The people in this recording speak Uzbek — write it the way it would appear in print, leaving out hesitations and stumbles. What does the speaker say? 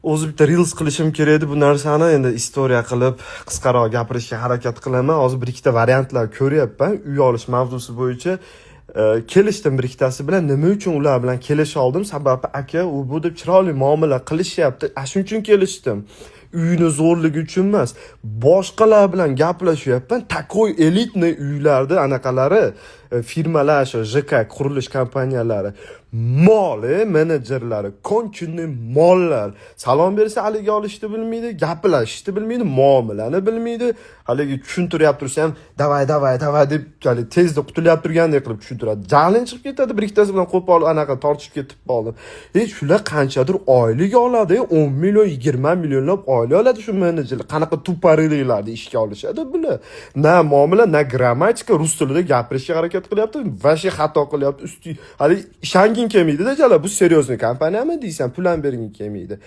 O'zi bitta reels qilishim kerak edi bu narsani, endi istoriya qilib qisqaroq gapirishga harakat qilaman. Hozir bir ikkita variantlar ko'ryapman. Uy olish mavzusi bo'yicha kelishdim bir ikkitasi bilan. Nima uchun ular bilan kelisha oldim? Sababi aka u bu deb chiroyli muomala qilishyapti. Shuning uchun kelishdim. Uyni zo'rligi uchun emas. Boshqalar bilan gaplashyapman. Takoy elitniy uylarda anaqalari firmalar, shu JK qurilish kompaniyalari moli menejerlari konchunni mollar. Salom bersa haligi olishni bilmaydi, gaplashishni bilmaydi, muomalani bilmaydi. Haligi tushuntiryapti tursa ham davay deb hali tezda qutulyapti turgandek qilib tushuntiradi. Jahling chiqib ketadi, bir ikkitasi bilan qo'pol anaqa tortishib ketib qoldim. Shular qanchadir oylik oladi, 10 million, 20 millionlab oylik oladi shu menejerlar. Qanaqa tupariliklarni ishga olishadi bular. Na muomala, na grammatika, rus tilida gapirishga harakat qilyapti, vashi xato qilyapti. Hali ishonging kelmaydi-da, jala bu seryozni kompaniyami deysan, pul ham berging kelmaydi.